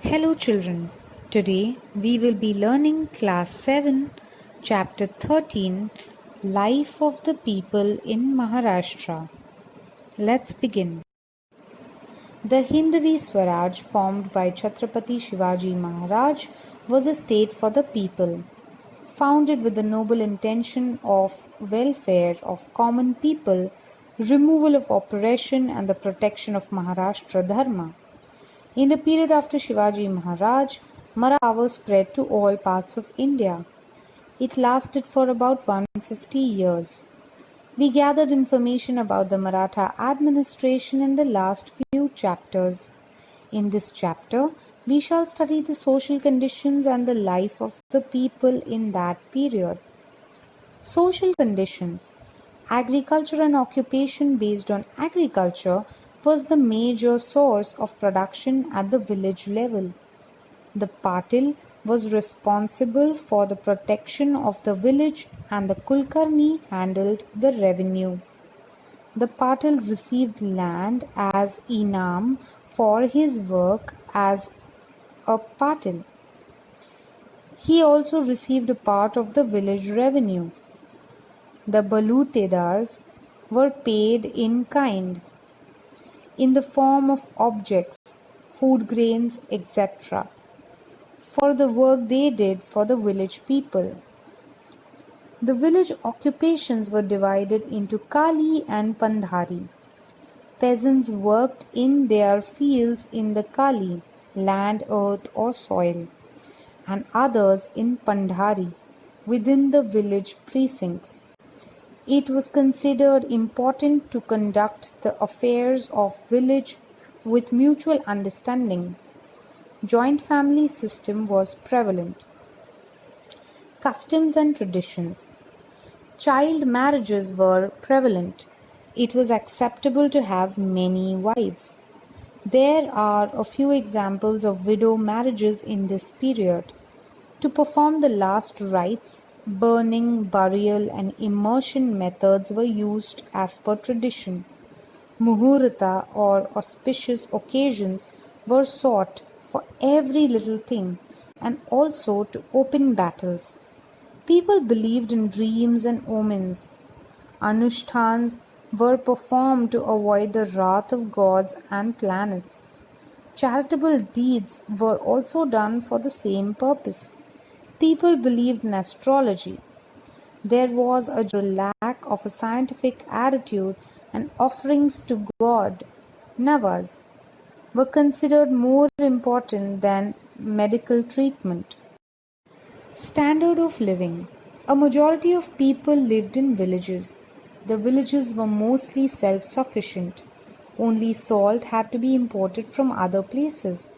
Hello children, today we will be learning class 7, chapter 13, Life of the People in Maharashtra. Let's begin. The Hindvi Swaraj formed by Chhatrapati Shivaji Maharaj was a state for the people, founded with the noble intention of welfare of common people, removal of oppression and the protection of Maharashtra Dharma. In the period after Shivaji Maharaj, Maratha power spread to all parts of India. It lasted for about 150 years. We gathered information about the Maratha administration in the last few chapters. In this chapter, we shall study the social conditions and the life of the people in that period. Social conditions. Agriculture and occupation based on agriculture was the major source of production at the village level. The Patil was responsible for the protection of the village and the Kulkarni handled the revenue. The Patil received land as Inam for his work as a Patil. He also received a part of the village revenue. The Balutedars were paid in kind, in the form of objects, food grains, etc., for the work they did for the village people. The village occupations were divided into Kali and Pandhari. Peasants worked in their fields in the Kali, land, earth or soil, and others in Pandhari, within the village precincts. It was considered important to conduct the affairs of village with mutual understanding. Joint family system was prevalent. Customs and traditions. Child marriages were prevalent. It was acceptable to have many wives. There are a few examples of widow marriages in this period. To perform the last rites, burning, burial and immersion methods were used as per tradition. Muhurta or auspicious occasions were sought for every little thing and also to open battles. People believed in dreams and omens. Anushtans were performed to avoid the wrath of gods and planets. Charitable deeds were also done for the same purpose. People believed in astrology. There was a lack of a scientific attitude and offerings to God, Navas, were considered more important than medical treatment. Standard of living. A majority of people lived in villages. The villages were mostly self-sufficient. Only salt had to be imported from other places.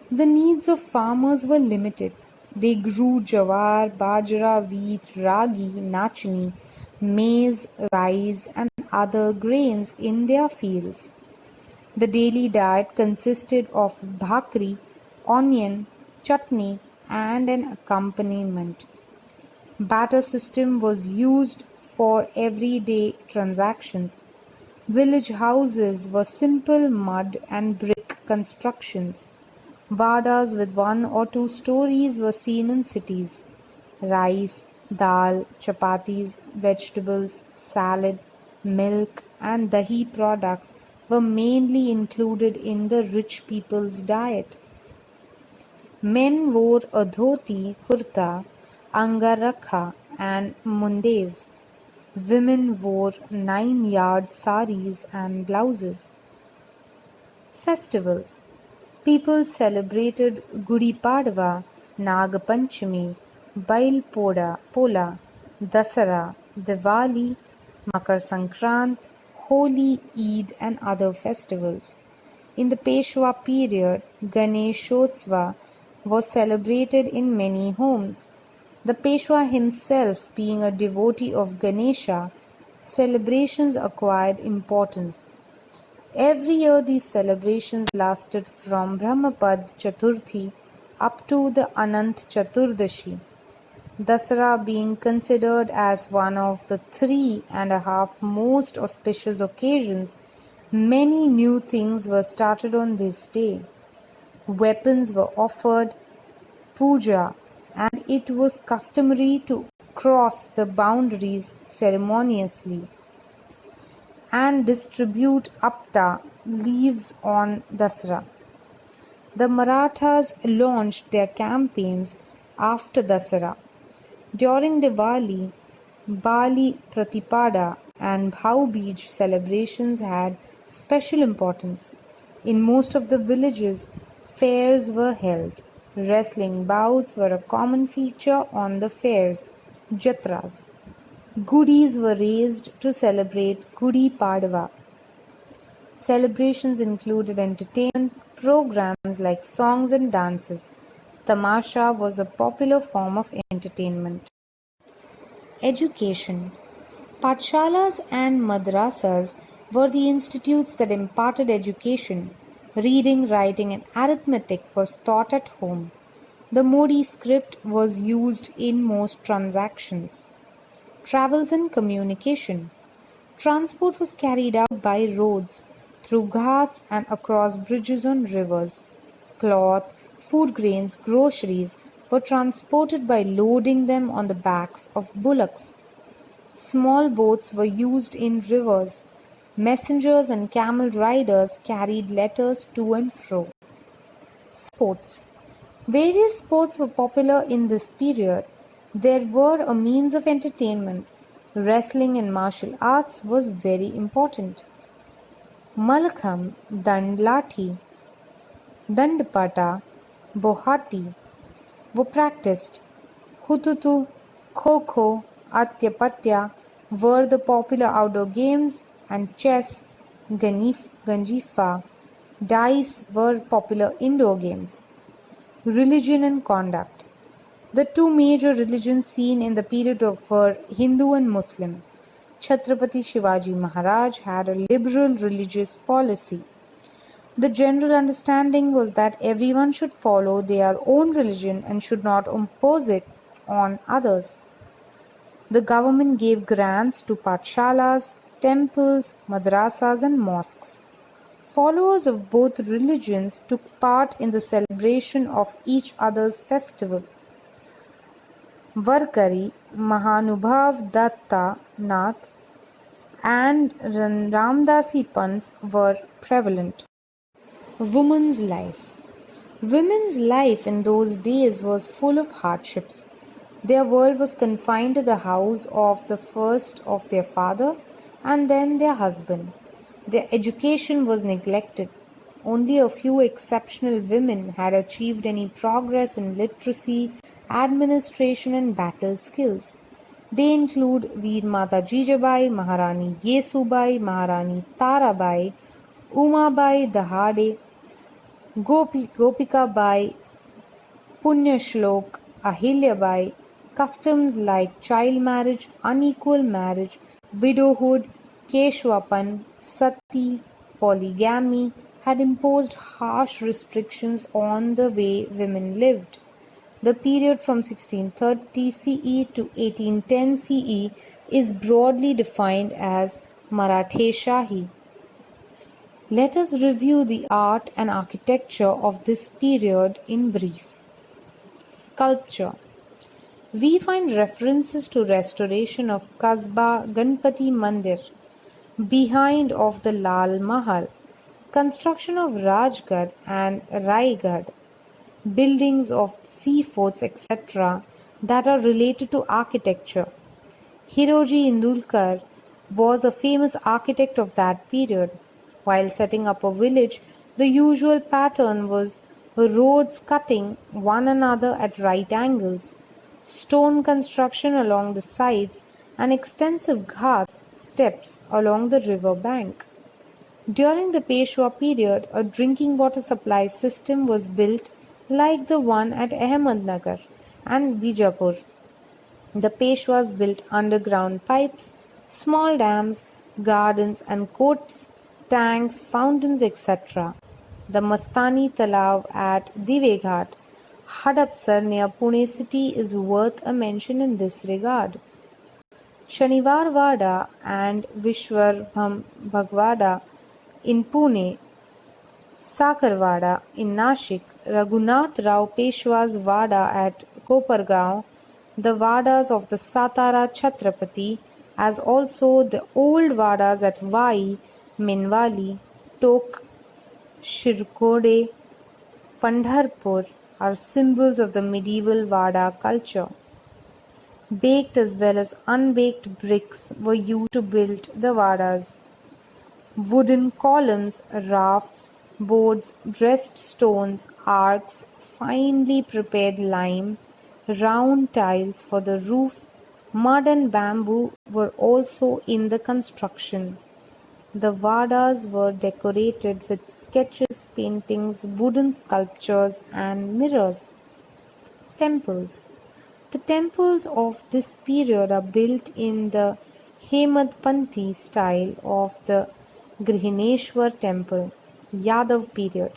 The needs of farmers were limited. They grew jawar, bajra, wheat, ragi, nachni, maize, rice and other grains in their fields. The daily diet consisted of bhakri, onion, chutney and an accompaniment. Barter system was used for everyday transactions. Village houses were simple mud and brick constructions. Vadas with 1 or 2 stories were seen in cities. Rice, dal, chapatis, vegetables, salad, milk and dahi products were mainly included in the rich people's diet. Men wore a dhoti, kurta, angarakha and mundes. Women wore 9-yard saris and blouses. Festivals. People celebrated Gudi Padwa, Nag Panchami, Bail Pola, Dasara, Diwali, Makar Sankrant, Holi, Eid and other festivals. In the Peshwa period, Ganeshotsva was celebrated in many homes. The Peshwa himself being a devotee of Ganesha, celebrations acquired importance. Every year these celebrations lasted from Brahmapad Chaturthi up to the Anant Chaturdashi. Dasara being considered as one of the 3.5 most auspicious occasions, many new things were started on this day. Weapons were offered, puja, and it was customary to cross the boundaries ceremoniously and distribute apta leaves on Dasara. The Marathas launched their campaigns after Dasara. During Diwali, Bali Pratipada and Bhau Beej celebrations had special importance. In most of the villages, fairs were held. Wrestling bouts were a common feature on the fairs, jatras. Goodies were raised to celebrate Gudi Padwa. Celebrations included entertainment programs like songs and dances. Tamasha was a popular form of entertainment. Education. Pathshalas and madrasas were the institutes that imparted education. Reading, writing, and arithmetic was taught at home. The Modi script was used in most transactions. Travels and communication. Transport was carried out by roads, through ghats and across bridges on rivers. Cloth, food grains, groceries were transported by loading them on the backs of bullocks. Small boats were used in rivers. Messengers and camel riders carried letters to and fro. Sports. Various sports were popular in this period. There were a means of entertainment. Wrestling and martial arts was very important. Malakham, Dandlathi, Dandpata, Bohati were practiced. Hututu, Kho-Kho, Atyapatya were the popular outdoor games, and chess, Ganjifa, dice were popular indoor games. Religion and conduct. The two major religions seen in the period were Hindu and Muslim. Chhatrapati Shivaji Maharaj had a liberal religious policy. The general understanding was that everyone should follow their own religion and should not impose it on others. The government gave grants to pathshalas, temples, madrasas, and mosques. Followers of both religions took part in the celebration of each other's festival. Varkari, Mahanubhav Datta Nath, and Ramdasi Pants were prevalent. Women's life. Women's life in those days was full of hardships. Their world was confined to the house of the first of their father and then their husband. Their education was neglected. Only a few exceptional women had achieved any progress in literacy, administration, and battle skills. They include Veer Mata Jijabai, Maharani Yesubai, Maharani Tarabai, Umabai Dahade, Gopika Bai, Punyashlok, Ahilyabai. Customs like child marriage, unequal marriage, widowhood, Keshwapan, Sati, polygamy had imposed harsh restrictions on the way women lived. The period from 1630 CE to 1810 CE is broadly defined as Marathe Shahi. Let us review the art and architecture of this period in brief. Sculpture. We find references to restoration of Kasba Ganpati Mandir, behind of the Lal Mahal, construction of Rajgarh and Raigarh, buildings of seaforts, etc., that are related to architecture. Hiroji Indulkar was a famous architect of that period. While setting up a village, the usual pattern was roads cutting one another at right angles, stone construction along the sides, and extensive ghats steps along the river bank. During the Peshwa period, a drinking water supply system was built like the one at Ahmednagar and Bijapur. The Peshwas built underground pipes, small dams, gardens and courts, tanks, fountains, etc. The Mastani Talav at Diveghat, Hadapsar near Pune city is worth a mention in this regard. Shanivarwada and Vishwarbhagwada in Pune, Sakarwada in Nashik, Raghunath Rao Peshwa's Vada at Kopargaon, the Vadas of the Satara Chhatrapati, as also the old Vadas at Vai, Minwali, Tok, Shirkode, Pandharpur are symbols of the medieval Vada culture. Baked as well as unbaked bricks were used to build the Vadas. Wooden columns, rafts, boards, dressed stones, arcs, finely prepared lime, round tiles for the roof, mud and bamboo were also in the construction. The Vadas were decorated with sketches, paintings, wooden sculptures, and mirrors. Temples. The temples of this period are built in the Hemadpanthi style of the Grihaneshwar temple, Yadav period,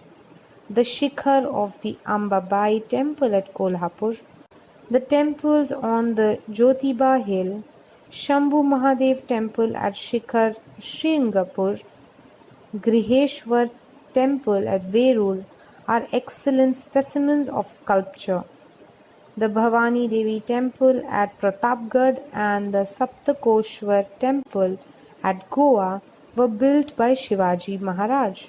the Shikhar of the Ambabai temple at Kolhapur, the temples on the Jyotiba hill, Shambhu Mahadev temple at Shikhar Sringapur, Griheshwar temple at Verul are excellent specimens of sculpture. The Bhavani Devi temple at Pratapgarh and the Saptakoshwar temple at Goa were built by Shivaji Maharaj.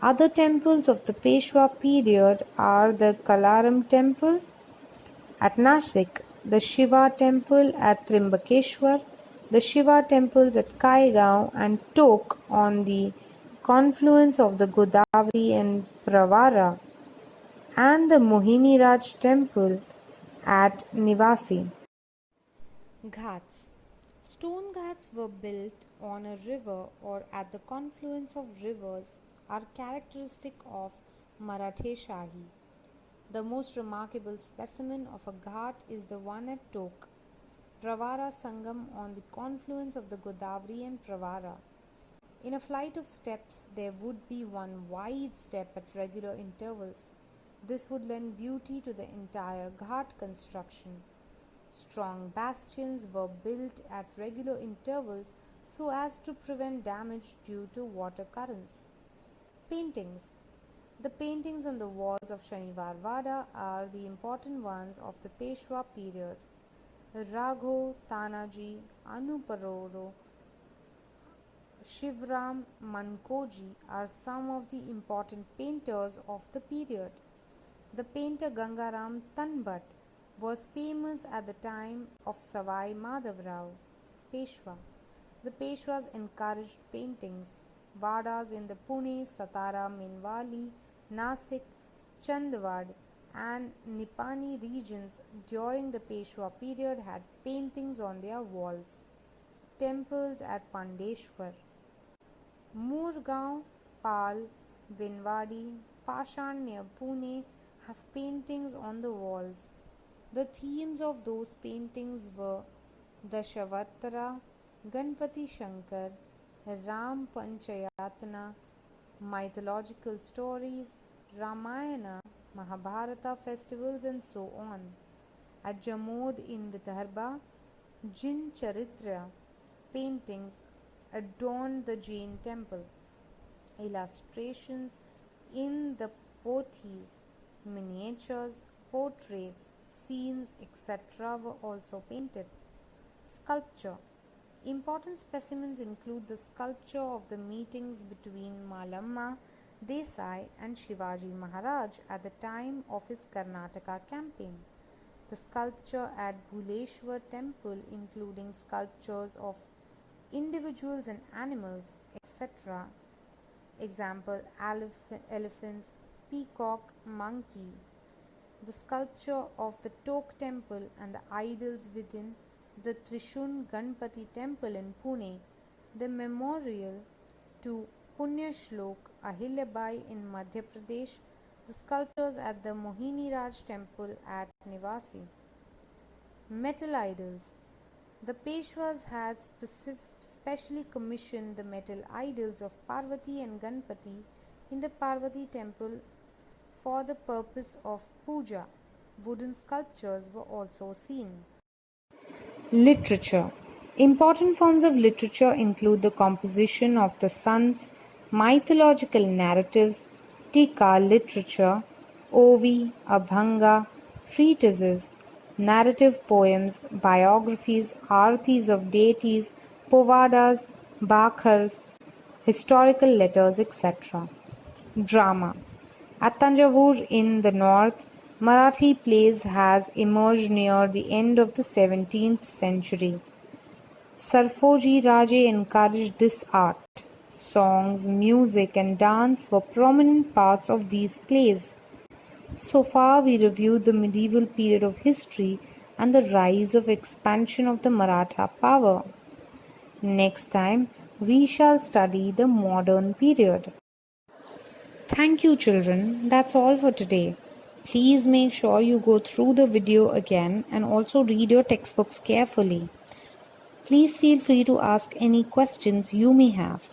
Other temples of the Peshwa period are the Kalaram temple at Nashik, the Shiva temple at Trimbakeshwar, the Shiva temples at Kaigaon and Tok on the confluence of the Godavari and Pravara, and the Mohini Raj temple at Nivasi. Ghats. Stone ghats were built on a river or at the confluence of rivers are characteristic of Marathe Shahi. The most remarkable specimen of a ghat is the one at Tok, Pravara Sangam on the confluence of the Godavari and Pravara. In a flight of steps, there would be one wide step at regular intervals. This would lend beauty to the entire ghat construction. Strong bastions were built at regular intervals so as to prevent damage due to water currents. Paintings. The paintings on the walls of Shanivar Vada are the important ones of the Peshwa period. Ragho, Tanaji, Anuparoro, Shivram Mankoji are some of the important painters of the period. The painter Gangaram Tanbhat was famous at the time of Savai Madhavrao Peshwa. The Peshwas encouraged paintings. Vadas in the Pune, Satara, Minwali, Nasik, Chandwad and Nipani regions during the Peshwa period had paintings on their walls. Temples at Pandeshwar, Murgaon, Pal, Binwadi, Pashan near Pune have paintings on the walls. The themes of those paintings were Dashavatara, Ganpati Shankar, Ram Panchayatana, mythological stories, Ramayana, Mahabharata festivals and so on. At Jamod in Vidarbha, Jin Charitra paintings adorned the Jain temple. Illustrations in the pothis, miniatures, portraits, scenes, etc. were also painted. Sculpture. Important specimens include the sculpture of the meetings between Malamma Desai and Shivaji Maharaj at the time of his Karnataka campaign. The sculpture at Bhuleshwar temple, including sculptures of individuals and animals, etc. Example, elephants, peacock, monkey. The sculpture of the Tok temple and the idols within the Trishun Ganpati temple in Pune, the memorial to Punya Shlok Ahilyabai in Madhya Pradesh, the sculptures at the Mohini Raj temple at Nivasi. Metal idols. The Peshwas had specially commissioned the metal idols of Parvati and Ganpati in the Parvati temple for the purpose of puja. Wooden sculptures were also seen. Literature. Important forms of literature include the composition of the sons, mythological narratives, tika literature, Ovi, Abhanga, treatises, narrative poems, biographies, artis of deities, povadas, bakhars, historical letters, etc. Drama. At Tanjavur in the north, Marathi plays has emerged near the end of the 17th century. Sarfoji Raje encouraged this art. Songs, music, and dance were prominent parts of these plays. So far, we reviewed the medieval period of history and the rise of expansion of the Maratha power. Next time, we shall study the modern period. Thank you, children. That's all for today. Please make sure you go through the video again and also read your textbooks carefully. Please feel free to ask any questions you may have.